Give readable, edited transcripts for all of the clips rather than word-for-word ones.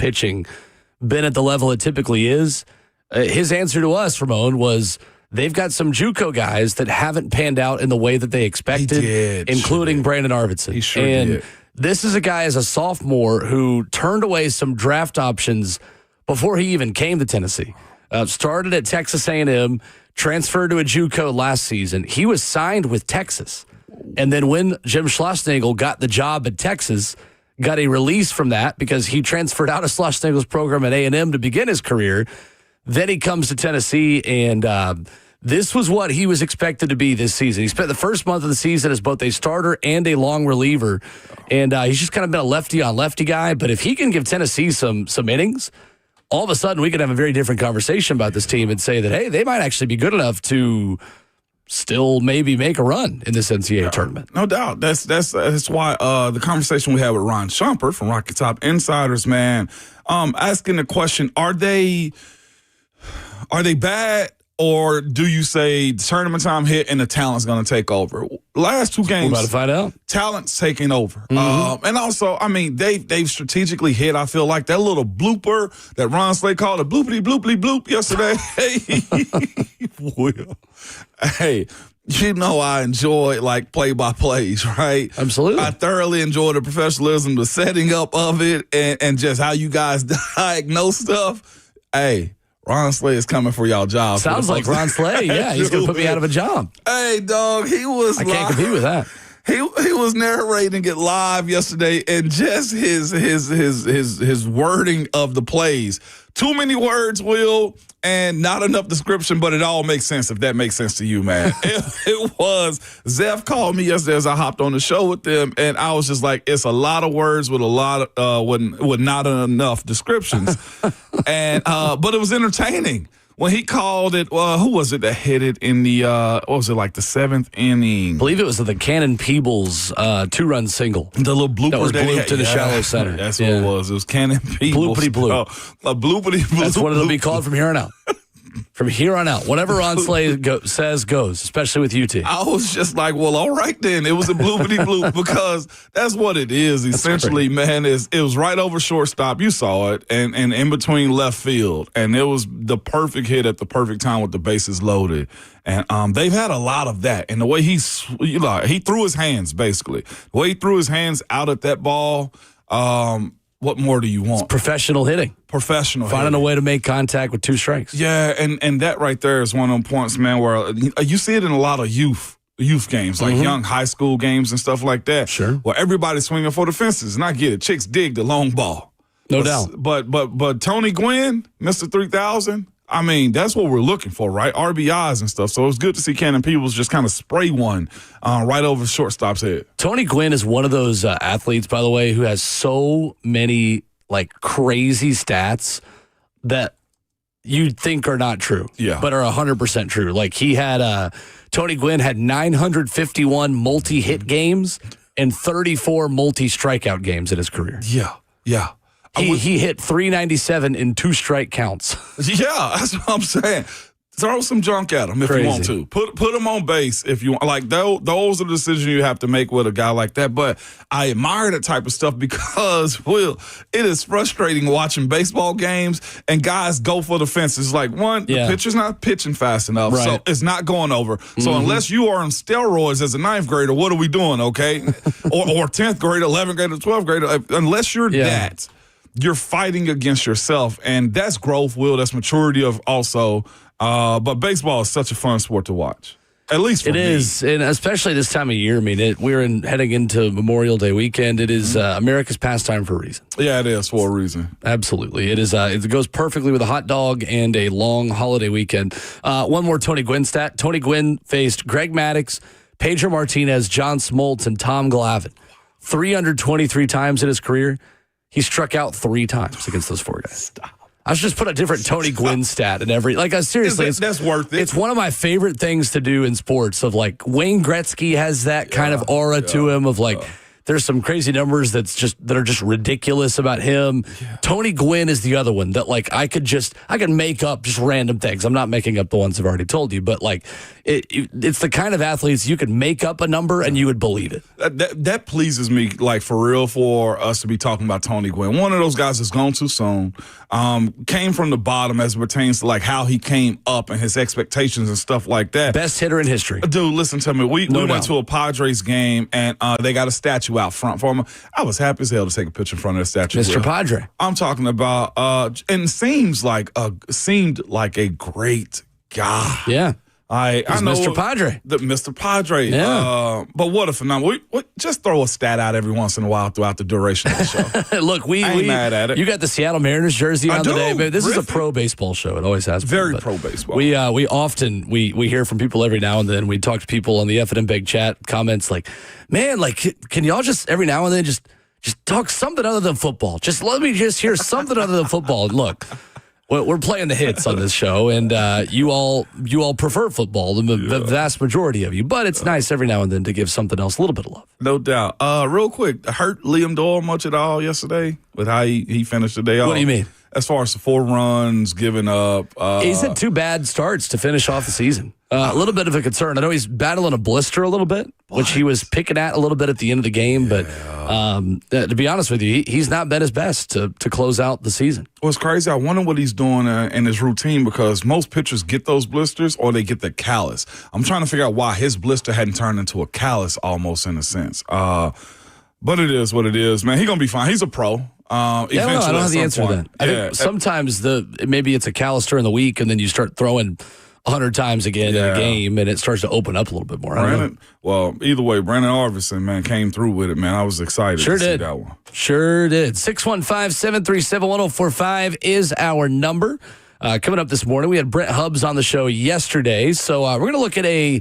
pitching been at the level it typically is? His answer to us, Ramon, was they've got some JUCO guys that haven't panned out in the way that they expected, including Brandon Arvidsson. He sure did. This is a guy as a sophomore who turned away some draft options before he even came to Tennessee. Started at Texas A&M, transferred to a JUCO last season. He was signed with Texas. And then when Jim Schlossnagle got the job at Texas, got a release from that because he transferred out of Schlossnagle's program at A&M to begin his career. Then he comes to Tennessee, and this was what he was expected to be this season. He spent the first month of the season as both a starter and a long reliever, and he's just kind of been a lefty-on-lefty guy. But if he can give Tennessee some innings, all of a sudden we could have a very different conversation about this team and say that, hey, they might actually be good enough to still maybe make a run in this NCAA tournament. No doubt. That's why the conversation we had with Ron Shumpert from Rocky Top Insiders, man, asking the question, are they bad, or do you say tournament time hit and the talent's going to take over? Last two games, we're about to find out. Talent's taking over. Mm-hmm. And also, I mean, they've strategically hit, I feel like, that little blooper that Ron Slay called a bloopity-bloopity-bloop yesterday. Hey, Will. Hey, you know I enjoy, like, play-by-plays, right? Absolutely. I thoroughly enjoy the professionalism, the setting up of it, and just how you guys diagnose stuff. Hey, Ron Slay is coming for y'all jobs. Sounds like Ron Slay. Yeah, he's going to put me out of a job. Hey, dog, I can't compete with that. He was narrating it live yesterday, and just his wording of the plays. Too many words, Will, and not enough description, but it all makes sense if that makes sense to you, man. It was. Zeph called me yesterday as I hopped on the show with them, and I was just like, it's a lot of words with a lot of with not enough descriptions, and but it was entertaining. When he called it, who was it that hit it in the, what was it, like the seventh inning? I believe it was the Cannon Peebles 2-run single. The little blooper that was blooped to the shallow center. That's what it was. It was Cannon Peebles. Bloopity bloop. A bloopity bloop. That's what it'll be called from here on out. From here on out, whatever Ron Slay says goes, especially with UT. I was just like, well, all right then. It was a bloopity bloop because that's what it is. Essentially, man, it was right over shortstop. You saw it, and in between left field, and it was the perfect hit at the perfect time with the bases loaded. And they've had a lot of that. And the way he threw his hands, basically, the way he threw his hands out at that ball. What more do you want? It's professional hitting. Finding a way to make contact with 2 strikes. Yeah, and that right there is one of them points, man, where you see it in a lot of youth games, like young high school games and stuff like that. Sure. Where everybody's swinging for the fences, and I get it. Chicks dig the long ball. No doubt. But Tony Gwynn, Mr. 3000, I mean, that's what we're looking for, right? RBIs and stuff. So it was good to see Cannon Peebles just kind of spray one right over shortstop's head. Tony Gwynn is one of those athletes, by the way, who has so many like crazy stats that you'd think are not true, but are 100% true. Like he had Tony Gwynn had 951 multi-hit games and 34 multi-strikeout games in his career. Yeah. He hit 397 in 2 strike counts. Yeah, that's what I'm saying. Throw some junk at him if you want to. Put him on base if you want. Like, those are the decisions you have to make with a guy like that. But I admire that type of stuff because, Will, it is frustrating watching baseball games and guys go for the fences. Like, the pitcher's not pitching fast enough, so it's not going over. So unless you are on steroids as a 9th grader, what are we doing, okay? or 10th grader, 11th grader, 12th grader, unless you're that, you're fighting against yourself. And that's growth, Will. That's maturity of also. But baseball is such a fun sport to watch. At least for me. It is, and especially this time of year. I mean, we're heading into Memorial Day weekend. It is America's pastime for a reason. Yeah, it is for a reason. Absolutely. It is. It goes perfectly with a hot dog and a long holiday weekend. One more Tony Gwynn stat. Tony Gwynn faced Greg Maddux, Pedro Martinez, John Smoltz, and Tom Glavine 323 times in his career. He struck out 3 times against those 4 guys. Stop. I should just put a different Tony Gwynn stat in every. Like, seriously, that's worth it. It's one of my favorite things to do in sports. Of like Wayne Gretzky has that kind of aura to him. Of like There's some crazy numbers that are just ridiculous about him. Yeah. Tony Gwynn is the other one that like I could make up just random things. I'm not making up the ones I've already told you, but like it's the kind of athletes you could make up a number and you would believe it. That pleases me, like for real, for us to be talking about Tony Gwynn. One of those guys that's gone too soon, came from the bottom as it pertains to like how he came up and his expectations and stuff like that. Best hitter in history. Dude, listen to me. We went to a Padres game and they got a statue out front for him. I was happy as hell to take a picture in front of that statue. Mr. Padre. I'm talking about, and seemed like a great guy. Yeah. I know Mr. Padre. Mr. Padre. Yeah. But what a phenomenal. We just throw a stat out every once in a while throughout the duration of the show. Look, I ain't mad at it. You got the Seattle Mariners jersey on today. But this is a pro baseball show. It always has been. Very pro baseball. We often hear from people every now and then. We talk to people on the F and Big chat comments like, man, like can y'all just every now and then just talk something other than football? Just let me just hear something other than football. And look, we're playing the hits on this show, and you all prefer football, the vast majority of you. But it's nice every now and then to give something else a little bit of love. No doubt. Real quick, hurt Liam Doyle much at all yesterday with how he finished the day off? What do you mean? As far as the 4 runs, giving up. He's had 2 bad starts to finish off the season. A little bit of a concern. I know he's battling a blister a little bit, which he was picking at a little bit at the end of the game. But to be honest with you, he's not been his best to close out the season. Well, it's crazy. I wonder what he's doing in his routine because most pitchers get those blisters or they get the callus. I'm trying to figure out why his blister hadn't turned into a callus almost in a sense. But it is what it is, man. He's going to be fine. He's a pro. I don't have the answer to that. I think sometimes maybe it's a callus during the week, and then you start throwing 100 times again in a game, and it starts to open up a little bit more. Well, either way, Brandon Arvidsson, man, came through with it, man. I was excited to see that one. Sure did. 615-737-1045 is our number. Coming up this morning, we had Brent Hubbs on the show yesterday, so we're going to look at a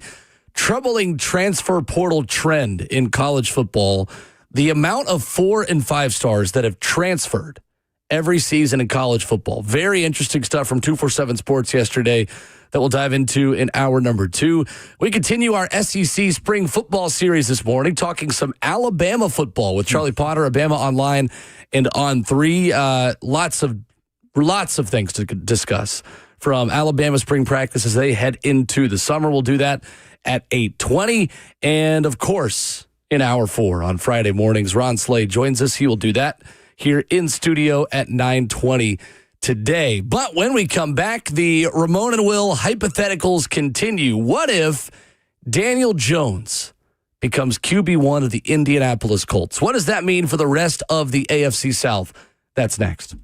troubling transfer portal trend in college football. The amount of 4 and 5 stars that have transferred every season in college football. Very interesting stuff from 247 Sports yesterday that we'll dive into in hour number 2. We continue our SEC spring football series this morning, talking some Alabama football with Charlie Potter, Alabama Online and On 3. Lots of things to discuss from Alabama spring practice as they head into the summer. We'll do that at 8:20. And, of course, in hour 4 on Friday mornings, Ron Slade joins us. He will do that here in studio at 9:20 today. But when we come back, the Ramon and Will hypotheticals continue. What if Daniel Jones becomes QB1 of the Indianapolis Colts? What does that mean for the rest of the AFC South? That's next.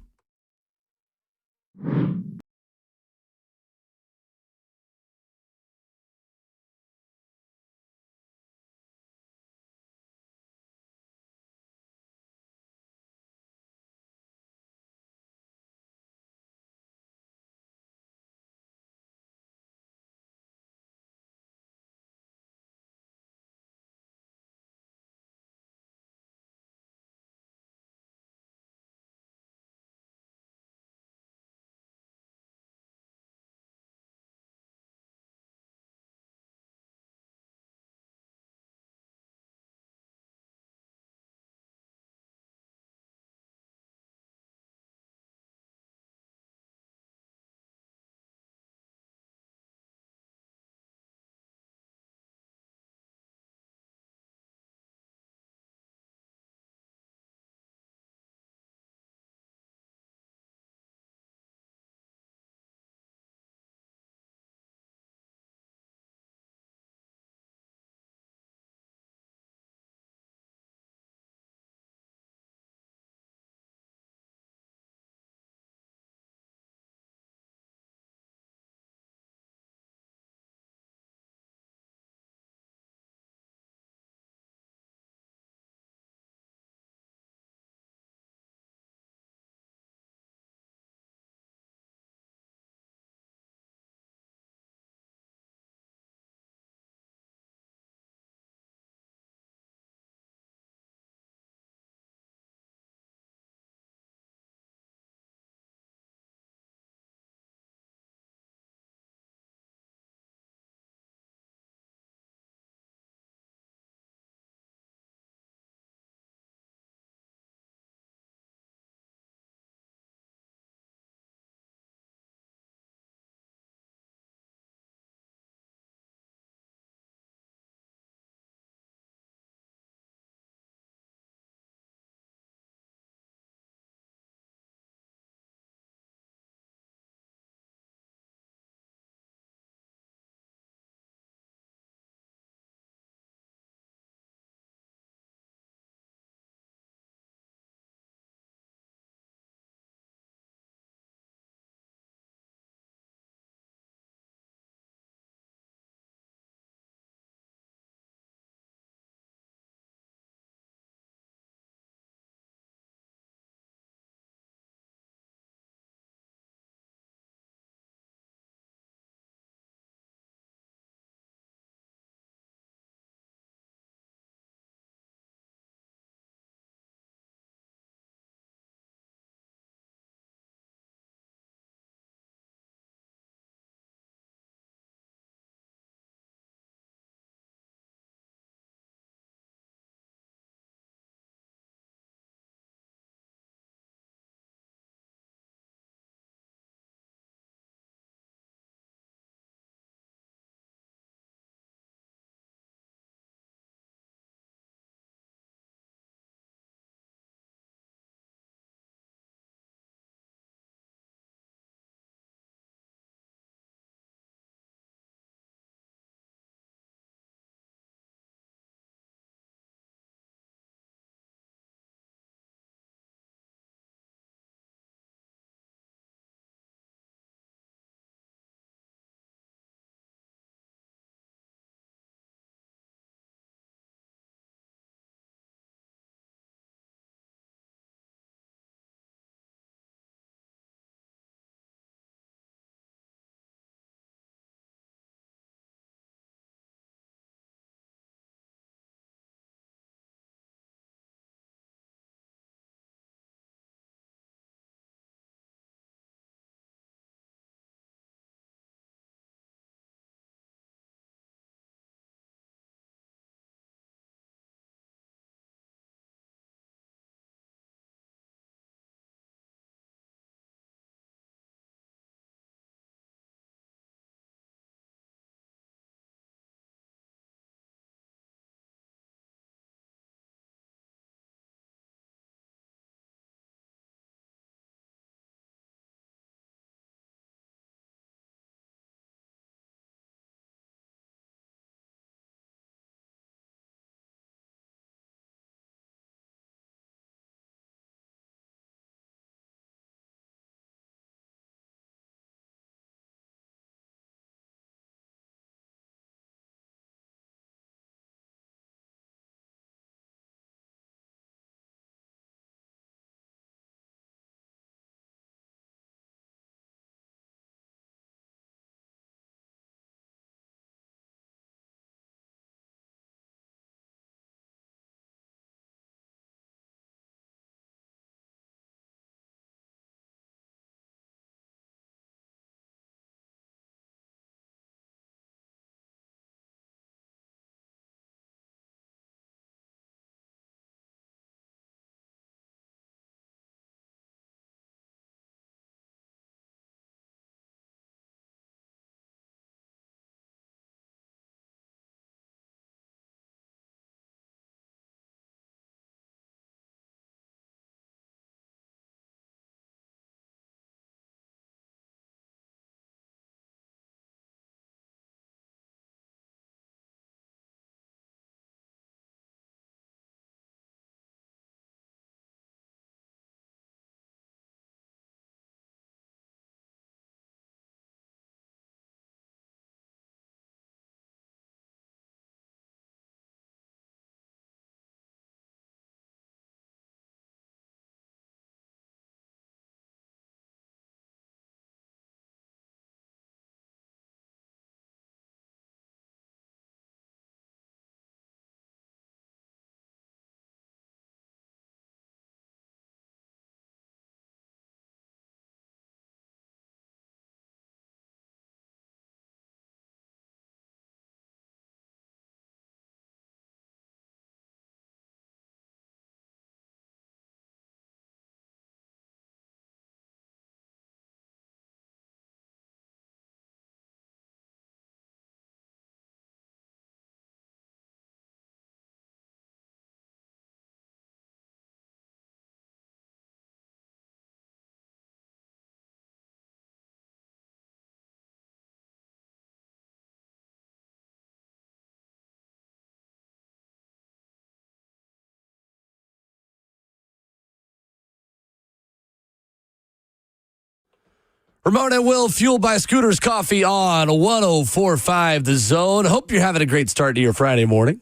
Ramon and Will, fueled by Scooters Coffee on 104.5 The Zone. Hope you're having a great start to your Friday morning.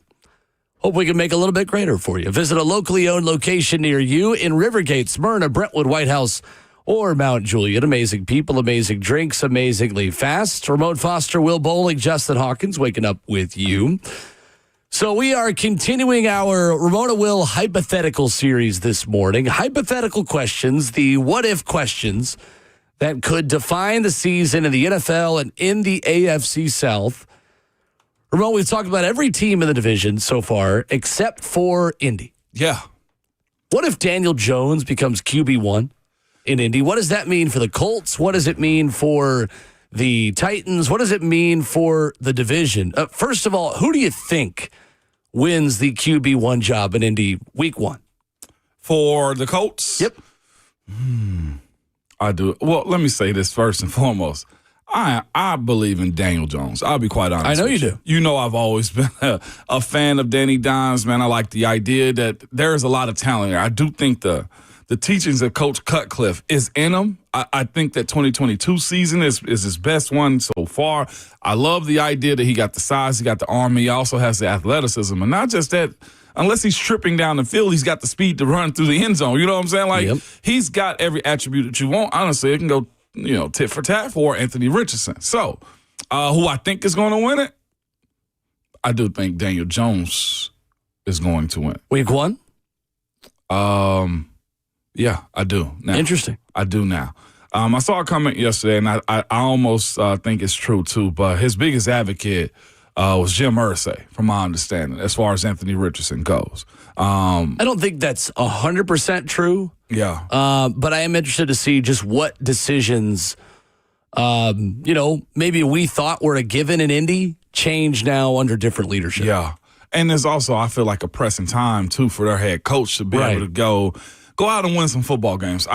Hope we can make it a little bit greater for you. Visit a locally owned location near you in Rivergate, Smyrna, Brentwood, White House, or Mount Juliet. Amazing people, amazing drinks, amazingly fast. Ramon Foster, Will Bowling, Justin Hawkins waking up with you. So we are continuing our Ramon and Will hypothetical series this morning. Hypothetical questions, the what-if questions that could define the season in the NFL and in the AFC South. Ramon, we've talked about every team in the division so far except for Indy. Yeah. What if Daniel Jones becomes QB1 in Indy? What does that mean for the Colts? What does it mean for the Titans? What does it mean for the division? First of all, who do you think wins the QB1 job in Indy week 1? For the Colts? Yep. I do. Well, let me say this first and foremost. I believe in Daniel Jones. I'll be quite honest. I know with you do. You know I've always been a fan of Danny Dimes, man. I like the idea that there's a lot of talent here. I do think the teachings of Coach Cutcliffe is in him. I think that 2022 season is his best one so far. I love the idea that he got the size, he got the arm, he also has the athleticism. And not just that, unless he's tripping down the field, he's got the speed to run through the end zone. You know what I'm saying? Like, He's got every attribute that you want. Honestly, it can go, tit for tat for Anthony Richardson. So, who I think is going to win it? I do think Daniel Jones is going to win. Week 1? Yeah, I do. Now. Interesting. I do now. I saw a comment yesterday, and I almost think it's true, too, but his biggest advocate was Jim Irsay, from my understanding, as far as Anthony Richardson goes. I don't think that's 100% true. Yeah. But I am interested to see just what decisions, maybe we thought were a given in Indy change now under different leadership. Yeah. And there's also, I feel like, a pressing time, too, for their head coach to be able to go out and win some football games.